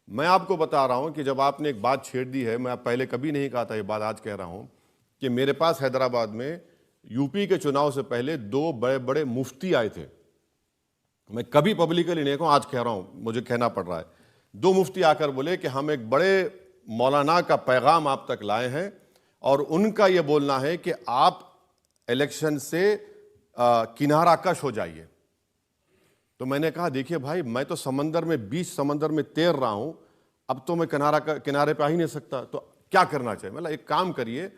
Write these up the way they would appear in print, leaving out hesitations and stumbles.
मैं आपको बता रहा हूं कि जब आपने एक बात छेड़ दी है, मैं पहले कभी नहीं कहा था, ये बात आज कह रहा हूं कि मेरे पास हैदराबाद में यूपी के चुनाव से पहले 2 बड़े बड़े मुफ्ती आए थे। मैं कभी पब्लिकली नहीं कहूं, आज कह रहा हूं, मुझे कहना पड़ रहा है। 2 मुफ्ती आकर बोले कि हम एक बड़े मौलाना का पैगाम आप तक लाए हैं और उनका यह बोलना है कि आप इलेक्शन से किनारा कश हो जाइए। तो मैंने कहा देखिए भाई, मैं तो समंदर में, बीच समंदर में तैर रहा हूं, अब तो मैं किनारे पे आ ही नहीं सकता, तो क्या करना चाहिए? मतलब एक काम करिए,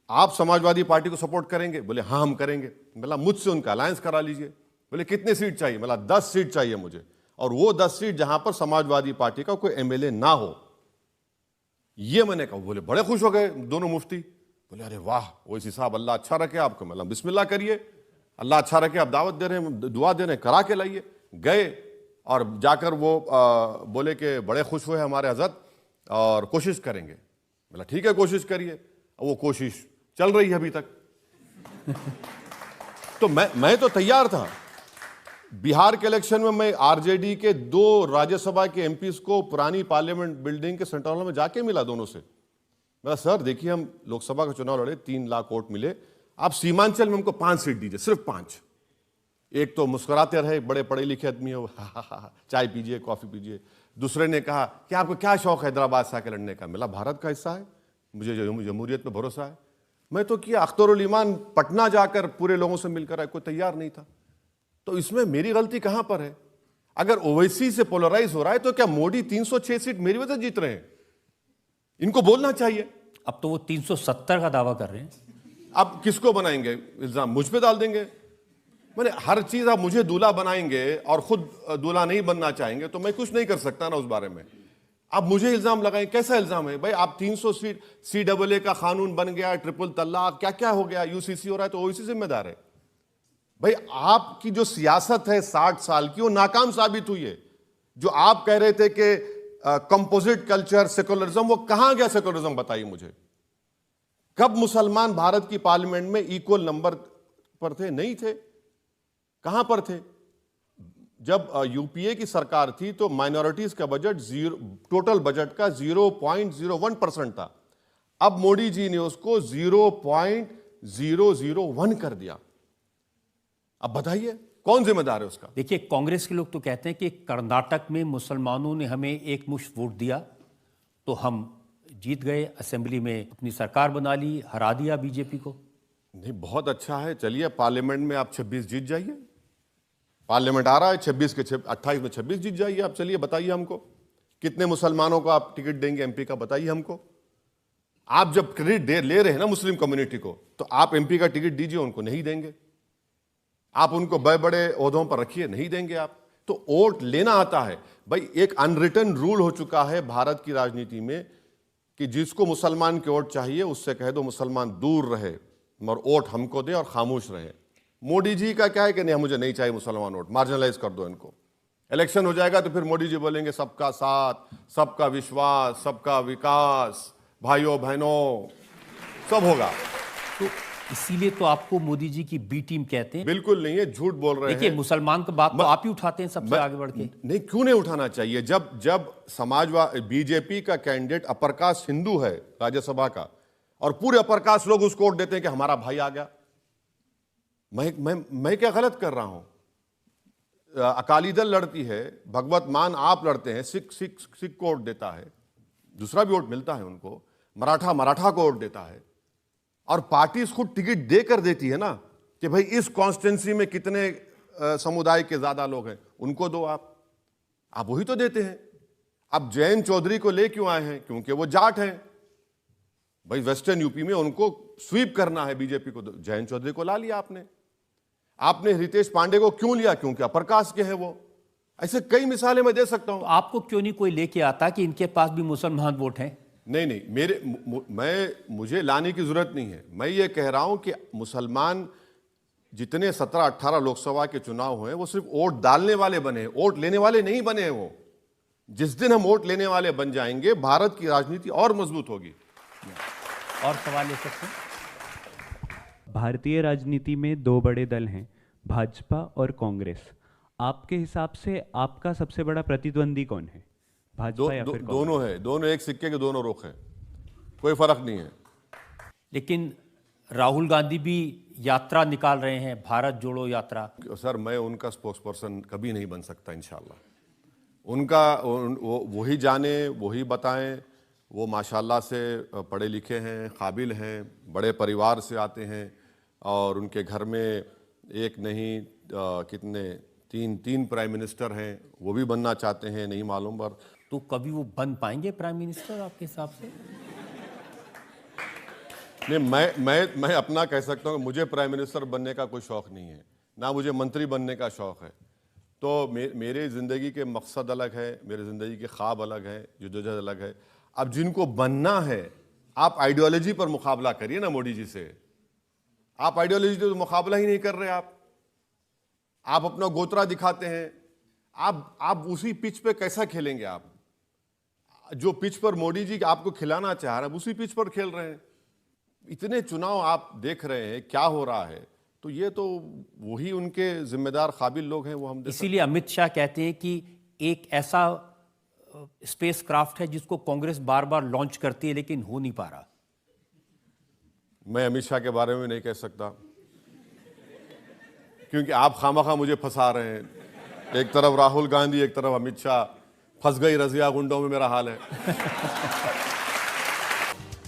आप समाजवादी पार्टी को सपोर्ट करेंगे? बोले हाँ हम करेंगे। मतलब मुझसे उनका अलायंस करा लीजिए। बोले कितने सीट चाहिए? मतलब 10 सीट चाहिए मुझे, और वो 10 सीट जहां पर समाजवादी पार्टी का कोई एमएलए ना हो। ये मैंने कहा। बोले बड़े खुश हो गए दोनों मुफ्ती। बोले अरे वाह, वो इसी साहब, अल्लाह अच्छा रखे आपको। मतलब बिस्मिल्लाह करिए, अल्लाह अच्छा रखे, आप दावत दे रहे हैं, दुआ दे रहे हैं, करा के लाइए। गए और जाकर वो बोले कि बड़े खुश हुए हमारे हजरत और कोशिश करेंगे। बोला ठीक है कोशिश करिए। वो कोशिश चल रही है अभी तक। तो मैं तो तैयार था। बिहार के इलेक्शन में मैं आरजेडी के 2 राज्यसभा के एमपीज को पुरानी पार्लियामेंट बिल्डिंग के सेंट्रल हॉल में जाके मिला दोनों से। मैं सर देखिए, हम लोकसभा का चुनाव लड़े, 3 लाख वोट मिले, आप सीमांचल में हमको 5 सीट दीजिए, सिर्फ 5। एक तो मुस्कुराते रहे, बड़े पढ़े लिखे आदमी हो, चाय पीजिए, कॉफी पीजिए। दूसरे ने कहा कि आपको क्या शौक है हैदराबाद से आके लड़ने का? मिला भारत का हिस्सा है, मुझे जमहूरियत में भरोसा है। मैं तो किया। अख्तरुल ईमान पटना जाकर पूरे लोगों से मिलकर आए, कोई तैयार नहीं था। तो इसमें मेरी गलती कहां पर है? अगर ओवैसी से पोलराइज हो रहा है तो क्या मोदी 306 सीट मेरी वजह से जीत रहे हैं? इनको बोलना चाहिए। अब तो वो 370 का दावा कर रहे हैं। अब किसको बनाएंगे इल्जाम? मुझ पे डाल देंगे। मैंने हर चीज आप मुझे दूल्हा बनाएंगे और खुद दूल्हा नहीं बनना चाहेंगे तो मैं कुछ नहीं कर सकता ना उस बारे में। आप मुझे इल्जाम लगाएं, कैसा इल्जाम है भाई? आप 300 सीट, CAA का कानून बन गया, ट्रिपल तलाक, क्या क्या हो गया, UCC हो रहा है, तो ओवैसी जिम्मेदार है भाई। आपकी जो सियासत है 60 साल की, वो नाकाम साबित हुई है। जो आप कह रहे थे कि कंपोजिट कल्चर, सेकुलरिज्म, वो कहां गया सेकुलरिज्म? बताइए मुझे। कब मुसलमान भारत की पार्लियामेंट में इक्वल नंबर पर थे? नहीं थे। कहां पर थे? जब यूपीए की सरकार थी तो माइनॉरिटीज का बजट टोटल बजट का 0.01% था। अब मोदी जी ने उसको 0.001 कर दिया। अब बताइए कौन जिम्मेदार है उसका? देखिए, कांग्रेस के लोग तो कहते हैं कि कर्नाटक में मुसलमानों ने हमें एक मुश्त वोट दिया तो हम जीत गए, असेंबली में अपनी सरकार बना ली, हरा दिया बीजेपी को। नहीं, बहुत अच्छा है। चलिए पार्लियामेंट में आप 26 जीत जाइए। पार्लियामेंट आ रहा है, 26 के 28 में 26 जीत जाइए आप। चलिए बताइए हमको कितने मुसलमानों को आप टिकट देंगे एमपी का? बताइए हमको। आप जब क्रेडिट ले रहे हैं ना मुस्लिम कम्युनिटी को, तो आप एमपी का टिकट दीजिए, उनको नहीं देंगे। आप उनको बड़े बड़े ओहदों पर रखिए, नहीं देंगे आप। तो वोट लेना आता है भाई। एक अनरिटन रूल हो चुका है भारत की राजनीति में कि जिसको मुसलमान के वोट चाहिए उससे कह दो मुसलमान दूर रहे और वोट हमको दे और खामोश रहे। मोदी जी का क्या है कि नहीं, मुझे नहीं चाहिए मुसलमान वोट, मार्जिनलाइज कर दो इनको। इलेक्शन हो जाएगा तो फिर मोदी जी बोलेंगे सबका साथ, सबका विश्वास, सबका विकास, भाइयों बहनों, सब होगा। तो इसीलिए तो आपको मोदी जी की बी टीम कहते हैं। बिल्कुल नहीं है, झूठ बोल रहे हैं। देखिए, मुसलमान की बात तो आप ही उठाते हैं सबसे आगे बढ़ के। नहीं, क्यों नहीं उठाना चाहिए? जब समाजवादी बीजेपी का कैंडिडेट अपर कास्ट हिंदू है राज्यसभा का, और पूरे अपर कास्ट लोग उसको वोट देते हैं कि हमारा भाई आ गया। मैं क्या गलत कर रहा हूं? अकाली दल लड़ती है, भगवत मान आप लड़ते हैं, सिख को वोट देता है, दूसरा भी वोट मिलता है उनको, मराठा को वोट देता है, और पार्टी खुद टिकट देकर देती है ना कि भाई इस कॉन्स्टिट्यूंसी में कितने समुदाय के ज्यादा लोग हैं, उनको दो। आप वही तो देते हैं। अब जयंत चौधरी को ले क्यों आए हैं? क्योंकि वो जाट हैं भाई। वेस्टर्न यूपी में उनको स्वीप करना है बीजेपी को, जयंत चौधरी को ला लिया आपने। आपने रितेश पांडे को क्यों लिया? क्योंकि अपर कास्ट के हैं वो। ऐसे कई मिसालें मैं दे सकता हूं। तो आपको क्यों नहीं कोई लेके आता कि इनके पास भी मुसलमान वोट हैं? नहीं, मुझे लाने की जरूरत नहीं है। मैं ये कह रहा हूं कि मुसलमान जितने 17-18 लोकसभा के चुनाव हुए वो सिर्फ वोट डालने वाले बने, वोट लेने वाले नहीं बने हैं। वो जिस दिन हम वोट लेने वाले बन जाएंगे, भारत की राजनीति और मजबूत होगी। और सवाल ले सकते हैं? भारतीय राजनीति में 2 बड़े दल हैं, भाजपा और कांग्रेस। आपके हिसाब से आपका सबसे बड़ा प्रतिद्वंदी कौन है? भाजपा या फिर कांग्रेस? दोनों है, दोनों एक सिक्के के दोनों रुख हैं, कोई फर्क नहीं है। लेकिन राहुल गांधी भी यात्रा निकाल रहे हैं, भारत जोड़ो यात्रा। सर मैं उनका स्पोक्स पर्सन कभी नहीं बन सकता इंशाल्लाह। उनका वही जाने, वही बताएं। वो माशाल्लाह से पढ़े लिखे हैं, काबिल हैं, बड़े परिवार से आते हैं और उनके घर में एक नहीं कितने तीन प्राइम मिनिस्टर हैं, वो भी बनना चाहते हैं, नहीं मालूम पर। तो कभी वो बन पाएंगे प्राइम मिनिस्टर आपके हिसाब से? नहीं, मैं अपना कह सकता हूँ कि मुझे प्राइम मिनिस्टर बनने का कोई शौक़ नहीं है, ना मुझे मंत्री बनने का शौक़ है। तो मेरे ज़िंदगी के मकसद अलग है, मेरे ज़िंदगी के ख्वाब अलग है, जद्दोजहद अलग है। अब जिनको बनना है, आप आइडियोलॉजी पर मुकाबला करिए ना मोदी जी से। आप आइडियोलॉजी तो मुकाबला ही नहीं कर रहे। आप अपना गोत्रा दिखाते हैं। आप उसी पिच पे कैसा खेलेंगे? आप जो पिच पर मोदी जी आपको खिलाना चाह रहे हैं, उसी पिच पर खेल रहे हैं। इतने चुनाव आप देख रहे हैं क्या हो रहा है, तो ये तो वही उनके जिम्मेदार काबिल लोग हैं, वो हम इसीलिए अमित शाह कहते हैं कि एक ऐसा स्पेस क्राफ्ट है जिसको कांग्रेस बार बार लॉन्च करती है लेकिन हो नहीं पा रहा। मैं अमित शाह के बारे में नहीं कह सकता, क्योंकि आप खामखा मुझे फंसा रहे हैं। एक तरफ राहुल गांधी, एक तरफ अमित शाह। फंस गई रजिया गुंडों में, मेरा हाल है।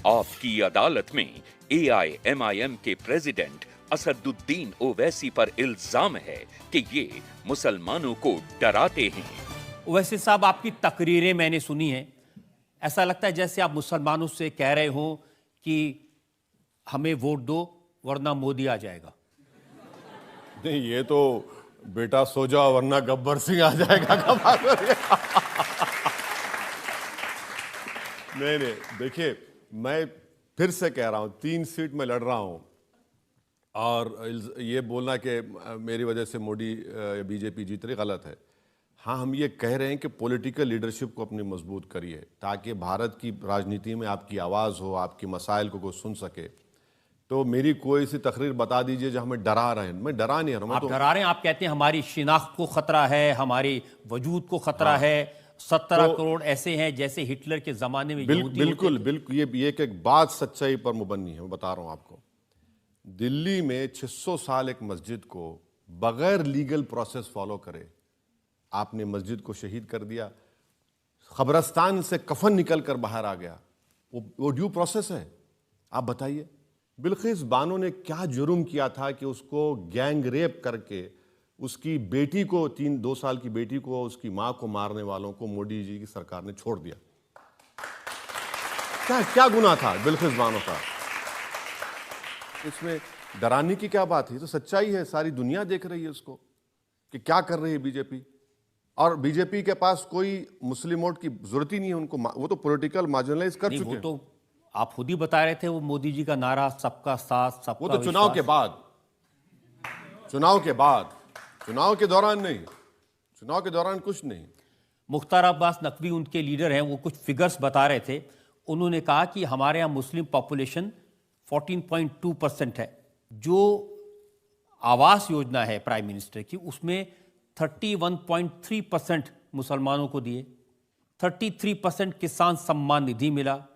आपकी अदालत में AIMIM के प्रेसिडेंट असदुद्दीन ओवैसी पर इल्जाम है कि ये मुसलमानों को डराते हैं। ओवैसी साहब, आपकी तकरीरें मैंने सुनी हैं, ऐसा लगता है जैसे आप मुसलमानों से कह रहे हो कि हमें वोट दो वरना मोदी आ जाएगा। नहीं, ये तो बेटा सो जाओ वरना गब्बर सिंह आ जाएगा का बात हो रही है। नहीं, देखिए मैं फिर से कह रहा हूं, 3 सीट में लड़ रहा हूं और ये बोलना कि मेरी वजह से मोदी बीजेपी जीत रही, गलत है। हाँ, हम ये कह रहे हैं कि पॉलिटिकल लीडरशिप को अपनी मजबूत करिए ताकि भारत की राजनीति में आपकी आवाज़ हो, आपकी मसाइल को कोई सुन सके। तो मेरी कोई सी तकरीर बता दीजिए जो हमें डरा रहे हैं। मैं डरा नहीं रहा हूं। आप डरा रहे हैं, आप कहते हैं हमारी शिनाख्त को खतरा है, हमारी वजूद को खतरा है। 17 करोड़ ऐसे हैं जैसे हिटलर के जमाने में यहूदी बिल्कुल ये एक बात सच्चाई पर मुबन्नी है। मैं बता रहा हूं आपको, दिल्ली में 600 साल एक मस्जिद को बगैर लीगल प्रोसेस फॉलो करे आपने मस्जिद को शहीद कर दिया। कब्रिस्तान से कफन निकल कर बाहर आ गया, वो ड्यू प्रोसेस है? आप बताइए, बिल्किस बानो ने क्या जुर्म किया था कि उसको गैंग रेप करके उसकी बेटी को, 2 साल की बेटी को, उसकी मां को मारने वालों को मोदी जी की सरकार ने छोड़ दिया? क्या गुनाह था बिल्किस बानो का? इसमें डराने की क्या बात है? तो सच्चाई है, सारी दुनिया देख रही है उसको कि क्या कर रही है बीजेपी। और बीजेपी के पास कोई मुस्लिम वोट की जरूरत ही नहीं है उनको, वो तो पॉलिटिकल मार्जिनलाइज कर चुके हैं। वो तो आप खुद ही बता रहे थे, वो मोदी जी का नारा सबका साथ सबका वो तो चुनाव के बाद, चुनाव के दौरान नहीं, चुनाव के दौरान कुछ नहीं। मुख्तार अब्बास नकवी उनके लीडर हैं, वो कुछ फिगर्स बता रहे थे। उन्होंने कहा कि हमारे यहाँ मुस्लिम पॉपुलेशन 14.2% है। जो आवास योजना है प्राइम मिनिस्टर की, उसमें 31.3% मुसलमानों को दिए, 33% किसान सम्मान निधि मिला,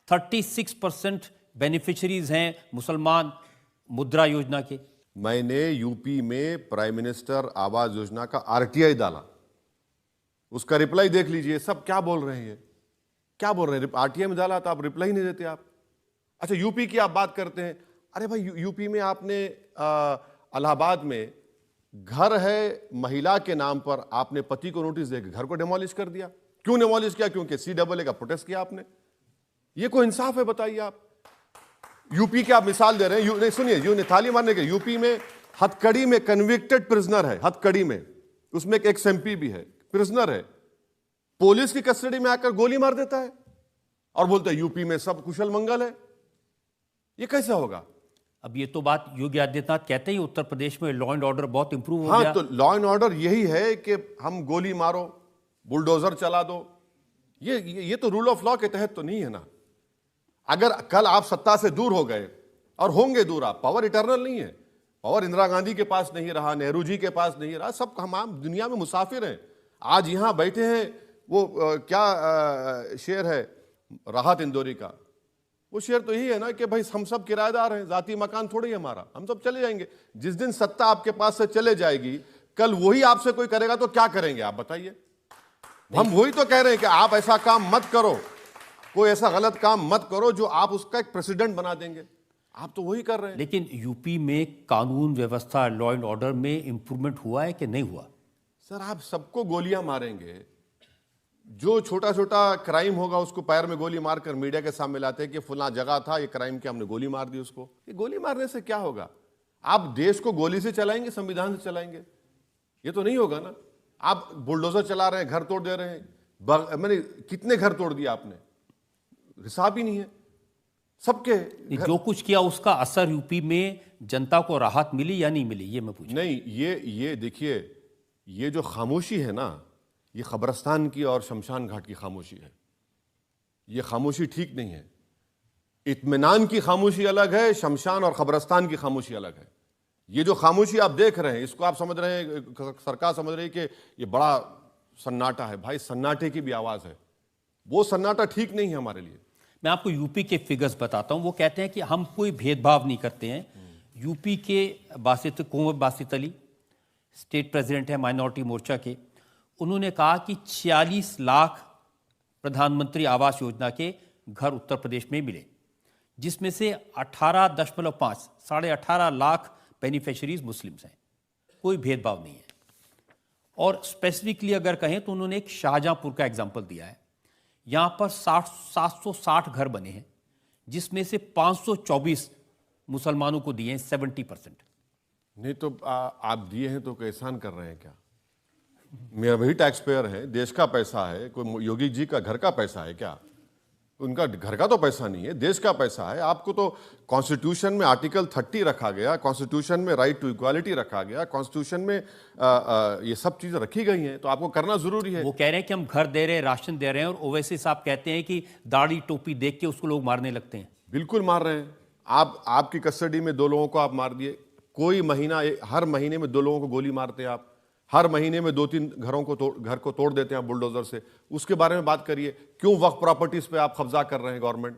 36% बेनिफिशरीज हैं मुसलमान मुद्रा योजना के। मैंने यूपी में प्राइम मिनिस्टर आवास योजना का RTI डाला, उसका रिप्लाई देख लीजिए। सब क्या बोल रहे हैं, क्या बोल रहे हैं? RTI में डाला तो आप रिप्लाई नहीं देते आप। अच्छा, यूपी की आप बात करते हैं। अरे भाई, यूपी में आपने इलाहाबाद में घर है महिला के नाम पर, आपने पति को नोटिस देकर घर को डिमोलिश कर दिया। क्यों डिमोलिश किया? क्योंकि CAA का प्रोटेस्ट किया आपने। ये कोई इंसाफ है? बताइए आप। यूपी की आप मिसाल दे रहे हैं। नहीं सुनिए, यूं थाली मारने के, यूपी में हथकड़ी में कन्विक्टेड प्रिजनर है, हथकड़ी में, उसमें एक MP भी है, प्रिजनर है, पुलिस की कस्टडी में आकर गोली मार देता है और बोलता है यूपी में सब कुशल मंगल है। ये कैसे होगा? अब ये तो बात योगी आदित्यनाथ कहते ही उत्तर प्रदेश में लॉ एंड ऑर्डर बहुत इंप्रूव हो गया। हाँ, तो लॉ एंड ऑर्डर यही है कि हम गोली मारो, बुलडोजर चला दो। ये तो रूल ऑफ लॉ के तहत तो नहीं है ना। अगर कल आप सत्ता से दूर हो गए, और होंगे दूर आप, पावर इटर्नल नहीं है। पावर इंदिरा गांधी के पास नहीं रहा, नेहरू जी के पास नहीं रहा, सब हम आम दुनिया में मुसाफिर हैं। आज यहां बैठे हैं वो क्या शेर है राहत इंदौरी का, वो शेर तो यही है ना कि भाई हम सब किराएदार हैं, जाती मकान थोड़ी है हमारा, हम सब चले जाएंगे। जिस दिन सत्ता आपके पास से चले जाएगी, कल वही आपसे कोई करेगा तो क्या करेंगे आप बताइए। हम वही तो कह रहे हैं कि आप ऐसा काम मत करो, कोई ऐसा गलत काम मत करो जो आप उसका एक प्रेसिडेंट बना देंगे। आप तो वही कर रहे हैं। लेकिन यूपी में कानून व्यवस्था, लॉ एंड ऑर्डर में इंप्रूवमेंट हुआ है कि नहीं हुआ? सर आप सबको गोलियां मारेंगे, जो छोटा छोटा क्राइम होगा उसको पैर में गोली मारकर मीडिया के सामने लाते हैं कि फुला जगह था ये क्राइम किया, हमने गोली मार दी उसको। ये गोली मारने से क्या होगा? आप देश को गोली से चलाएंगे, संविधान से चलाएंगे? ये तो नहीं होगा ना। आप बुलडोजर चला रहे हैं, घर तोड़ दे रहे हैं। मैंने कितने घर तोड़ दिए आपने, हिसाब ही नहीं है सबके। जो कुछ किया उसका असर यूपी में जनता को राहत मिली या नहीं मिली, ये मैं पूछ। नहीं, ये देखिए, ये जो खामोशी है ना, ये खबरस्तान की और शमशान घाट की खामोशी है। ये खामोशी ठीक नहीं है। इत्मीनान की खामोशी अलग है, शमशान और खबरस्तान की खामोशी अलग है। ये जो खामोशी आप देख रहे हैं, इसको आप समझ रहे हैं, सरकार समझ रही है कि ये बड़ा सन्नाटा है। भाई सन्नाटे की भी आवाज है, वो सन्नाटा ठीक नहीं है हमारे लिए। मैं आपको यूपी के फिगर्स बताता हूं। वो कहते हैं कि हम कोई भेदभाव नहीं करते हैं। यूपी के कुंवर बासित अली स्टेट प्रेसिडेंट है माइनॉरिटी मोर्चा के, उन्होंने कहा कि 46 लाख प्रधानमंत्री आवास योजना के घर उत्तर प्रदेश में मिले, जिसमें से 18.5 साढ़े 18 लाख बेनिफिशरीज मुस्लिम्स हैं। कोई भेदभाव नहीं है। और स्पेसिफिकली अगर कहें तो उन्होंने एक शाहजहांपुर का एग्जाम्पल दिया है। यहाँ पर 760 घर बने हैं, जिसमें से 524 मुसलमानों को दिए हैं, 70%। नहीं तो आप दिए हैं तो एहसान कर रहे हैं क्या? मेरा वही टैक्स पेयर है, देश का पैसा है। कोई योगी जी का घर का पैसा है क्या? उनका घर का तो पैसा नहीं है, देश का पैसा है। आपको तो कॉन्स्टिट्यूशन में आर्टिकल 30 रखा गया, कॉन्स्टिट्यूशन में राइट टू इक्वालिटी रखा गया, कॉन्स्टिट्यूशन में ये सब चीजें रखी गई हैं, तो आपको करना जरूरी है। वो कह रहे हैं कि हम घर दे रहे हैं, राशन दे रहे हैं, और ओवैसी साहब कहते हैं कि दाढ़ी टोपी देख के उसको लोग मारने लगते हैं। बिल्कुल मार रहे हैं। आपकी कस्टडी में 2 लोगों को आप मार दिए। कोई महीना, हर महीने में 2 लोगों को गोली मारते हैं आप। हर महीने में 2-3 घर को तोड़ देते हैं आप बुलडोजर से। उसके बारे में बात करिए। क्यों वक्फ प्रॉपर्टीज पे आप कब्जा कर रहे हैं? गवर्नमेंट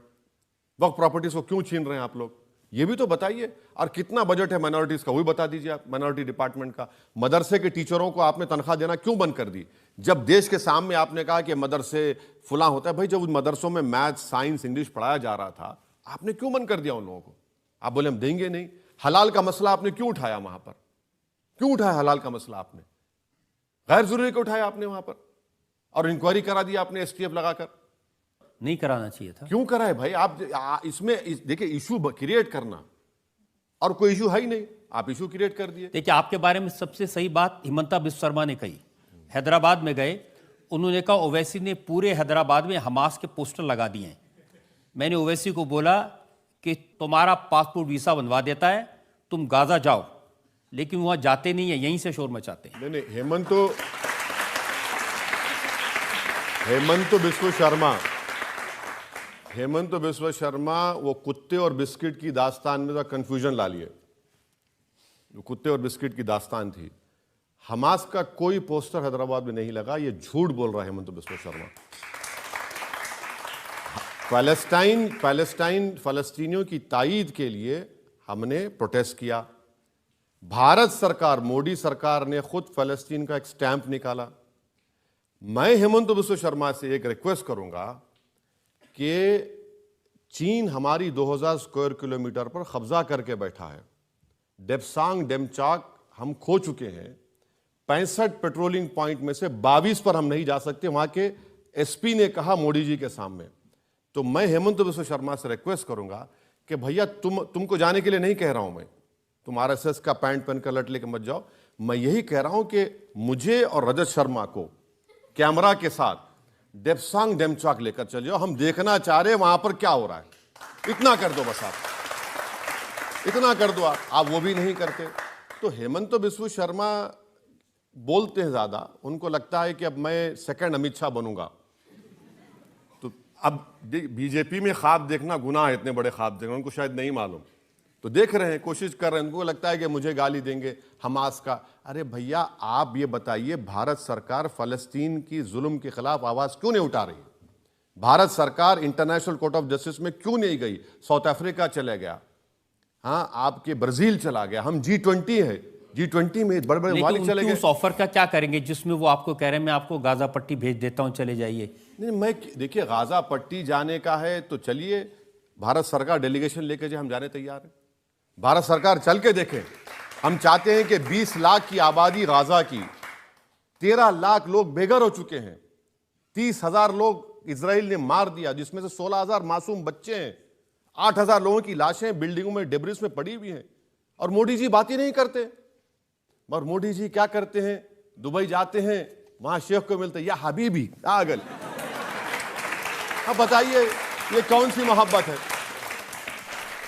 वक्फ प्रॉपर्टीज को क्यों छीन रहे हैं आप लोग? ये भी तो बताइए। और कितना बजट है माइनॉरिटीज का, वो भी बता दीजिए आप। माइनॉरिटी डिपार्टमेंट का, मदरसे के टीचरों को आपने तनख्वाह देना क्यों बंद कर दी? जब देश के सामने आपने कहा कि मदरसे फुला होता है। भाई जब उन मदरसों में मैथ, साइंस, इंग्लिश पढ़ाया जा रहा था, आपने क्यों बंद कर दिया उन लोगों को? आप बोले हम देंगे नहीं। हलाल का मसला आपने क्यों उठाया वहां पर? क्यों उठाया हलाल का मसला आपने? गैर जरूरी को उठाया आपने वहां पर, और इंक्वायरी करा दी आपने एसटीएफ लगाकर। नहीं कराना चाहिए था। क्यों कराए भाई? आप इसमें देखिए, इशू क्रिएट करना, और कोई इशू है ही नहीं, आप इशू क्रिएट कर दिए। देखिए, आपके बारे में सबसे सही बात हिमंता बिस्वा शर्मा ने कही। हैदराबाद में गए, उन्होंने कहा ओवैसी ने पूरे हैदराबाद में हमास के पोस्टर लगा दिए हैं। मैंने ओवैसी को बोला कि तुम्हारा पासपोर्ट वीसा बनवा देता है, तुम गाजा जाओ, लेकिन वहां जाते नहीं है, यहीं से शोर मचाते हैं। नहीं, हेमंत बिस्वा शर्मा वो कुत्ते और बिस्किट की दास्तान में कंफ्यूजन ला लिए। जो कुत्ते और बिस्किट की दास्तान थी, हमास का कोई पोस्टर हैदराबाद में नहीं लगा। ये झूठ बोल रहा है हेमंत बिस्वा शर्मा। फलस्तीनियों की ताईद के लिए हमने प्रोटेस्ट किया। भारत सरकार, मोदी सरकार ने खुद फलस्तीन का एक स्टैंप निकाला। मैं हेमंत बिस्वा शर्मा से एक रिक्वेस्ट करूंगा कि चीन हमारी 2000 स्क्वायर किलोमीटर पर कब्जा करके बैठा है। डेप्सांग, डेमचाक हम खो चुके हैं। 65 पेट्रोलिंग पॉइंट में से 22 पर हम नहीं जा सकते, वहां के एसपी ने कहा मोदी जी के सामने। तो मैं हेमंत बिस्वा शर्मा से रिक्वेस्ट करूंगा कि भैया तुमको जाने के लिए नहीं कह रहा हूं मैं, तुम आरएसएस का पैंट पहनकर लट लेके मत जाओ। मैं यही कह रहा हूं कि मुझे और रजत शर्मा को कैमरा के साथ डेप्सांग, डेमचाक लेकर चल जाओ। हम देखना चाह रहे हैं वहां पर क्या हो रहा है। इतना कर दो बस, आप इतना कर दो। आप वो भी नहीं करते। तो हेमंत बिस्वा शर्मा बोलते हैं ज्यादा, उनको लगता है कि अब मैं सेकंड अमित शाह बनूंगा। तो अब बीजेपी में ख्वाब देखना गुनाह है, इतने बड़े ख्वाब देखना, उनको शायद नहीं मालूम तो देख रहे हैं, कोशिश कर रहे हैं, उनको लगता है कि मुझे गाली देंगे हमास का। अरे भैया आप ये बताइए, भारत सरकार फलस्तीन की जुल्म के खिलाफ आवाज क्यों नहीं उठा रही? भारत सरकार इंटरनेशनल कोर्ट ऑफ जस्टिस में क्यों नहीं गई? साउथ अफ्रीका चले गया, हाँ आपके ब्राजील चला गया, हम G20 है, G20 में बड़े बड़े मालिक चले गए। उस ऑफर का क्या करेंगे जिसमें वो आपको कह रहे हैं मैं आपको गाजा पट्टी भेज देता हूं, चले जाइए? नहीं, मैं देखिए गाजा पट्टी जाने का है तो चलिए, भारत सरकार डेलीगेशन लेके जाए, हम जाने तैयार हैं। भारत सरकार चल के देखे। हम चाहते हैं कि 20 लाख की आबादी गाजा की, 13 लाख लोग बेघर हो चुके हैं, 30,000 लोग इजराइल ने मार दिया, जिसमें से 16,000 मासूम बच्चे हैं, 8,000 लोगों की लाशें बिल्डिंगों में डेब्रिस में पड़ी हुई हैं, और मोदी जी बात ही नहीं करते। और मोदी जी क्या करते हैं? दुबई जाते हैं, वहां शेख को मिलते हैं, या हबीबी आगल। अब बताइए ये कौन सी मोहब्बत है?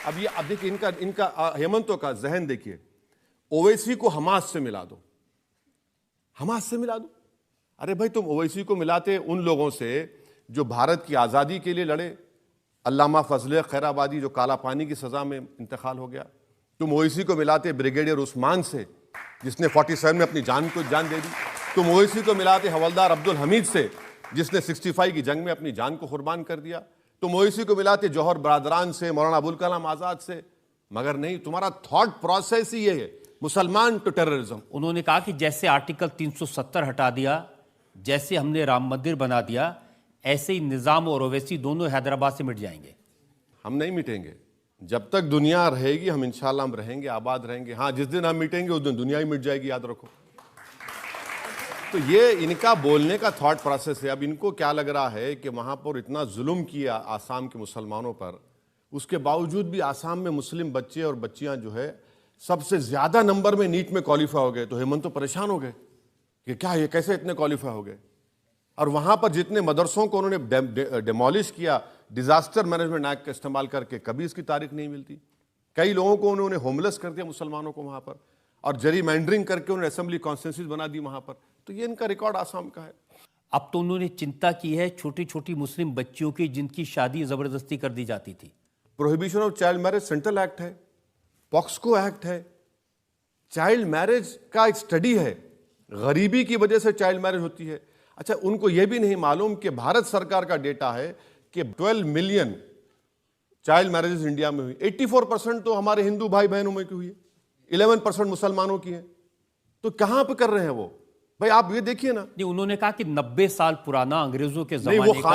अब देखिए इनका हेमंतों का जहन देखिए, ओवैसी को हमास से मिला दो, हमास से मिला दो। अरे भाई तुम ओवैसी को मिलाते उन लोगों से जो भारत की आज़ादी के लिए लड़े, अल्लामा फजल खैराबादी जो काला पानी की सजा में इंतकाल हो गया। तुम ओवैसी को मिलाते ब्रिगेडियर उस्मान से जिसने 47 में अपनी जान दे दी। तुम ओवैसी को मिलाते हवलदार अब्दुल हमीद से जिसने 65 की जंग में अपनी जान को कुर्बान कर दिया। तुम ओवैसी को मिलाते जौहर बरादरान से, मौलाना अबुल कलाम आजाद से, मगर नहीं, तुम्हारा थॉट प्रोसेस ही ये है, मुसलमान टू टेररिज्म। उन्होंने कहा कि जैसे आर्टिकल 370 हटा दिया, जैसे हमने राम मंदिर बना दिया, ऐसे ही निजाम और ओवैसी दोनों हैदराबाद से मिट जाएंगे। हम नहीं मिटेंगे, जब तक दुनिया रहेगी हम इंशाल्लाह हम रहेंगे, आबाद रहेंगे। हाँ, जिस दिन हम मिटेंगे उस दिन दुनिया ही मिट जाएगी, याद रखो। तो ये इनका बोलने का थॉट प्रोसेस है। अब इनको क्या लग रहा है कि वहां पर इतना जुल्म किया आसाम के मुसलमानों पर, उसके बावजूद भी आसाम में मुस्लिम बच्चे और बच्चियां जो है सबसे ज्यादा नंबर में नीट में क्वालिफाई हो गए। तो हेमंत तो परेशान हो गए कि क्या ये कैसे इतने क्वालिफाई हो गए। और वहां पर जितने मदरसों को उन्होंने डिमोलिश किया डिजास्टर मैनेजमेंट एक्ट का इस्तेमाल करके, कभी इसकी तारीख नहीं मिलती। कई लोगों को उन्होंने होमलेस कर दिया मुसलमानों को वहां पर, और जरी मैंडरिंग करके उन्होंने असेंबली कॉन्स्टिट्यूंसीज बना दी वहां पर। तो ये इनका रिकॉर्ड आसाम का है। अब तो उन्होंने चिंता की है छोटी छोटी मुस्लिम बच्चियों की जिनकी शादी जबरदस्ती कर दी जाती थी। Prohibition of child marriage central act है, पॉक्सको एक्ट है। चाइल्ड मैरिज का एक स्टडी है, गरीबी की वजह से चाइल्ड मैरिज होती है। अच्छा, उनको यह भी नहीं मालूम कि भारत सरकार का डेटा है कि 12 मिलियन चाइल्ड मैरिजेस इंडिया में हुई, 84% तो हमारे हिंदू भाई बहनों में की हुई है, 11% मुसलमानों की है। तो कहां पे कर रहे हैं वो? भाई आप ये देखिए ना। नहीं, उन्होंने कहा कि 90 साल पुराना अंग्रेजों के जमाने का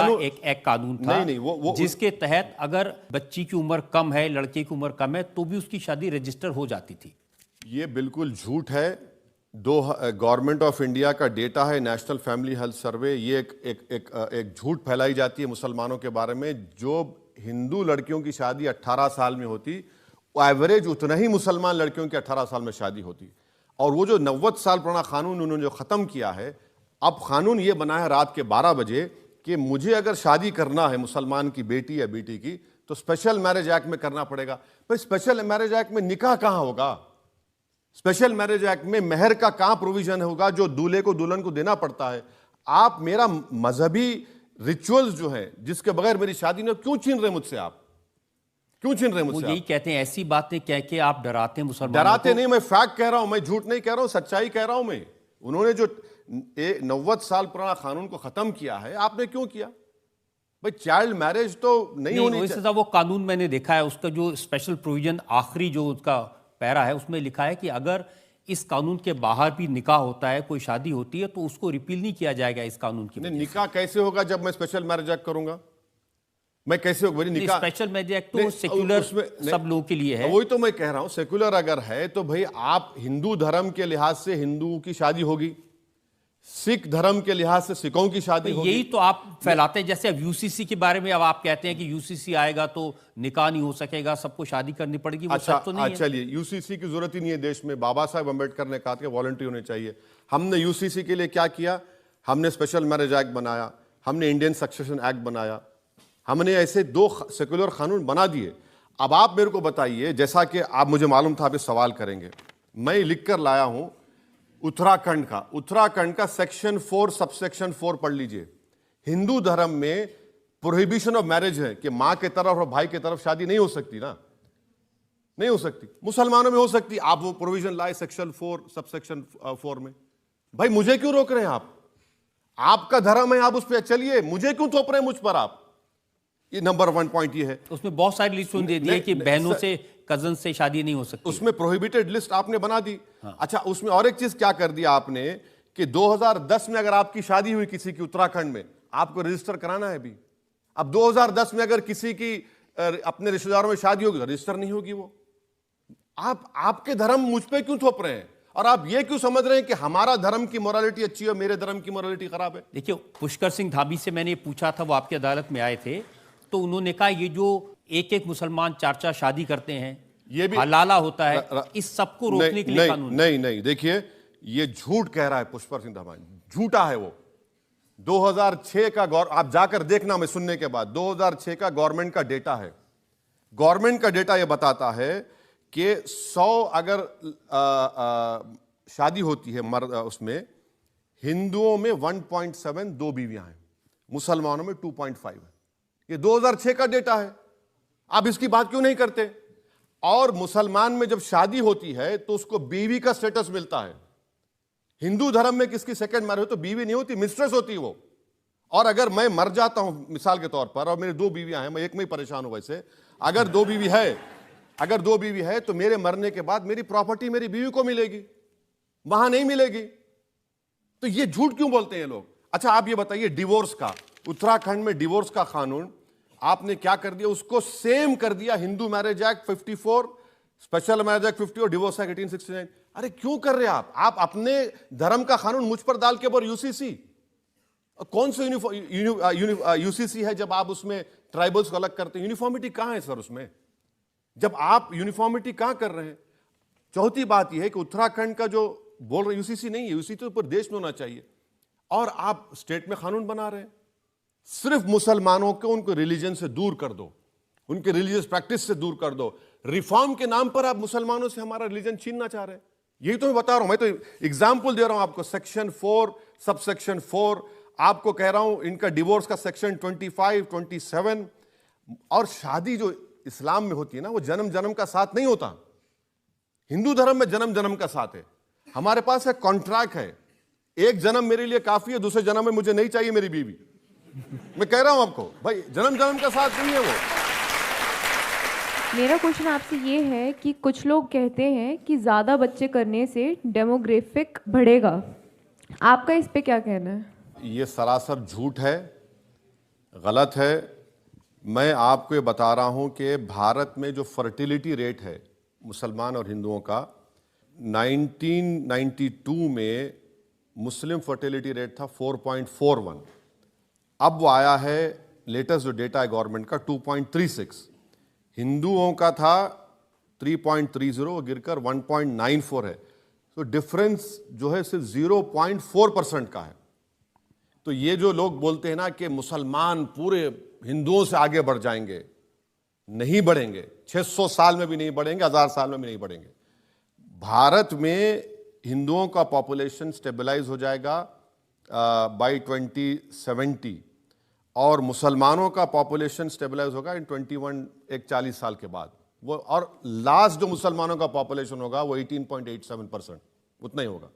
एक कानून था, वो जिसके तहत अगर बच्ची की उम्र कम है, लड़के की उम्र कम है, तो भी उसकी शादी रजिस्टर हो जाती थी। ये बिल्कुल झूठ है। गवर्नमेंट ऑफ इंडिया का डेटा है, नेशनल फैमिली हेल्थ सर्वे, ये एक झूठ फैलाई जाती है मुसलमानों के बारे में। जो हिंदू लड़कियों की शादी 18 साल में होती, एवरेज उतना ही मुसलमान लड़कियों की 18 साल में शादी होती। और वो जो 90 साल पुराना कानून उन्होंने जो ख़त्म किया है, अब कानून ये बना है रात के 12 बजे कि मुझे अगर शादी करना है मुसलमान की बेटी या बेटी की, तो स्पेशल मैरिज एक्ट में करना पड़ेगा। भाई स्पेशल मैरिज एक्ट में निकाह कहाँ होगा? स्पेशल मैरिज एक्ट में मेहर का कहाँ प्रोविजन होगा जो दूल्हे को दुल्हन को देना पड़ता है? आप मेरा मजहबी रिचुअल्स जो है जिसके बगैर मेरी शादी नहीं, क्यों छीन रहे मुझसे? आप क्यों छीन रहे मुझसे? यही कहते हैं, ऐसी बातें कह के आप डराते हैं मुसलमानों को। डराते नहीं, मैं फैक्ट कह रहा हूं, मैं झूठ नहीं कह रहा हूं, सच्चाई कह रहा हूं मैं। उन्होंने जो 90 साल पुराना कानून को खत्म किया है, आपने क्यों किया? भाई चाइल्ड मैरिज तो नहीं होनी चाहिए। वो कानून मैंने देखा है, उसका जो स्पेशल प्रोविजन आखिरी जो उसका पैरा है उसमें लिखा है कि अगर इस कानून के बाहर भी निकाह होता है, कोई शादी होती है, तो उसको रिपील नहीं किया जाएगा इस कानून की। निकाह कैसे होगा जब मैं स्पेशल मैरिज एक्ट करूंगा? मैं कैसे होगा? निकाह स्पेशल मैरिज एक्ट तो सेक्युलर सब लोगों के लिए है। वही तो मैं कह रहा हूं, सेक्युलर अगर है तो भाई आप हिंदू धर्म के लिहाज से हिंदुओं की शादी होगी, सिख धर्म के लिहाज से सिखों की शादी होगी। यही तो आप फैलाते हैं। जैसे अब यूसीसी के बारे में अब आप कहते हैं कि यूसीसी आएगा तो निकाह नहीं हो सकेगा, सबको शादी करनी पड़ेगी। वो अच्छा, सच तो नहीं है। चलिए, यूसीसी की जरूरत ही नहीं है देश में। बाबा साहब अम्बेडकर ने कहा कि वॉलंटरी होने चाहिए। हमने यूसीसी के लिए क्या किया? हमने स्पेशल मैरिज एक्ट बनाया, हमने इंडियन सक्सेशन एक्ट बनाया, हमने ऐसे 2 सेक्युलर कानून बना दिए। अब आप मेरे को बताइए, जैसा कि आप मुझे मालूम था आप इस सवाल करेंगे, मैं लिख कर लाया हूं उत्तराखंड का सेक्शन 4 सबसेक्शन 4 पढ़ लीजिए। हिंदू धर्म में प्रोहिबिशन ऑफ मैरिज है कि मां के तरफ और भाई के तरफ शादी नहीं हो सकती ना। नहीं हो सकती। मुसलमानों में हो सकती। आप वो प्रोविजन लाए सेक्शन 4 सबसेक्शन 4 में। भाई मुझे क्यों रोक रहे हैं आप? आपका धर्म है, आप उस पर चलिए, मुझे क्यों थोप रहे हैं मुझ पर आप? ये नंबर 1 पॉइंट ये है। उसमें बहुत सारी लिस्ट दे दी है कि बहनों से, कजन से शादी नहीं हो सकती। उसमें प्रोहिबिटेड लिस्ट आपने बना दी। अच्छा, उसमें और एक चीज क्या कर दिया आपने कि 2010 में अगर आपकी शादी हुई किसी की उत्तराखंड में, आपको रजिस्टर कराना है अभी। अब 2010 में अगर किसी की अपने रिश्तेदारों में शादी होगी तो रजिस्टर नहीं होगी वो। आपके धर्म मुझ पे क्यों थोप रहे हैं? और आप ये क्यों समझ रहे हैं कि हमारा धर्म की मोरालिटी अच्छी है, मेरे धर्म की मोरालिटी खराब है? देखिए, पुष्कर सिंह धामी से मैंने पूछा था, वो आपकी अदालत में आए थे, तो उन्होंने कहा ये जो एक एक मुसलमान 4-4 शादी करते हैं, ये भी हलाला होता है, इस सबको रोकने के लिए कानून नहीं, देखिए ये झूठ कह रहा है पुष्कर सिंह धामी, झूठा है वो। 2006 का आप जाकर देखना, मैं सुनने के बाद 2006 का गवर्नमेंट का डेटा है। गवर्नमेंट का डेटा यह बताता है कि 100 अगर शादी होती है मर्द, उसमें हिंदुओं में 1.7 2 बीवियां हैं, मुसलमानों में 2.5 है। ये 2006 का डेटा है। आप इसकी बात क्यों नहीं करते? और मुसलमान में जब शादी होती है तो उसको बीवी का स्टेटस मिलता है। हिंदू धर्म में किसकी सेकंड मैरिज हो तो बीवी नहीं होती, मिस्ट्रेस होती वो। और अगर मैं मर जाता हूं मिसाल के तौर पर, और मेरी 2 बीवियां हैं, मैं एक में ही परेशान हूं वैसे, अगर 2 बीवी है तो मेरे मरने के बाद मेरी प्रॉपर्टी मेरी बीवी को मिलेगी, वहां नहीं मिलेगी। तो ये झूठ क्यों बोलते हैं लोग? अच्छा, आप ये बताइए, डिवोर्स का, उत्तराखंड में डिवोर्स का कानून आपने क्या कर दिया? उसको सेम कर दिया Hindu marriage act 54, special marriage act 50 और डिवोर्स एक्ट 1869। अरे क्यों कर रहे हैं आप अपने धर्म का कानून मुझ पर डाल के, और यूसीसी कौन सा यूसीसी है जब आप उसमें ट्राइबल्स को अलग करते हैं? यूनिफॉर्मिटी कहां है सर उसमें? जब आप यूनिफॉर्मिटी कहां कर रहे हैं? चौथी बात यह है कि उत्तराखंड का जो बोल रहे यूसीसी नहीं है, यूसीसी तो पूरे देश में होना चाहिए, और आप स्टेट में कानून बना रहे हैं। सिर्फ मुसलमानों को उनको रिलीजन से दूर कर दो, उनके रिलीजियस प्रैक्टिस से दूर कर दो। रिफॉर्म के नाम पर आप मुसलमानों से हमारा रिलीजन छीनना चाह रहे हैं। यही तो मैं बता रहा हूं, मैं तो एग्जाम्पल दे रहा हूं आपको। सेक्शन 4 सबसेक्शन 4 आपको कह रहा हूं, इनका डिवोर्स का सेक्शन 25, 27। और शादी जो इस्लाम में होती है ना, वो जन्म जन्म का साथ नहीं होता। हिंदू धर्म में जन्म जन्म का साथ है। हमारे पास एक कॉन्ट्रैक्ट है, एक जन्म मेरे लिए काफी है, दूसरे जन्म में मुझे नहीं चाहिए मेरी बीवी। मैं कह रहा हूं आपको, भाई जन्म जन्म का साथ नहीं है वो। मेरा क्वेश्चन आपसे ये है कि कुछ लोग कहते हैं कि ज़्यादा बच्चे करने से डेमोग्राफिक बढ़ेगा, आपका इस पे क्या कहना है? ये सरासर झूठ है, गलत है। मैं आपको ये बता रहा हूं कि भारत में जो फर्टिलिटी रेट है मुसलमान और हिंदुओं का, 1992 में मुस्लिम फर्टिलिटी रेट था 4.41, अब वो आया है, लेटेस्ट जो डेटा है गवर्नमेंट का, 2.36। हिंदुओं का था 3.30, गिरकर 1.94 है। तो डिफरेंस जो है सिर्फ 0.4% का है। तो ये जो लोग बोलते हैं ना कि मुसलमान पूरे हिंदुओं से आगे बढ़ जाएंगे, नहीं बढ़ेंगे। 600 साल में भी नहीं बढ़ेंगे, 1000 साल में भी नहीं बढ़ेंगे। भारत में हिंदुओं का पॉपुलेशन स्टेबलाइज हो जाएगा बाय 2070, और मुसलमानों का पॉपुलेशन स्टेबलाइज होगा इन 40 साल के बाद। वो और लास्ट जो मुसलमानों का पॉपुलेशन होगा वो 18.87%, उतना ही होगा।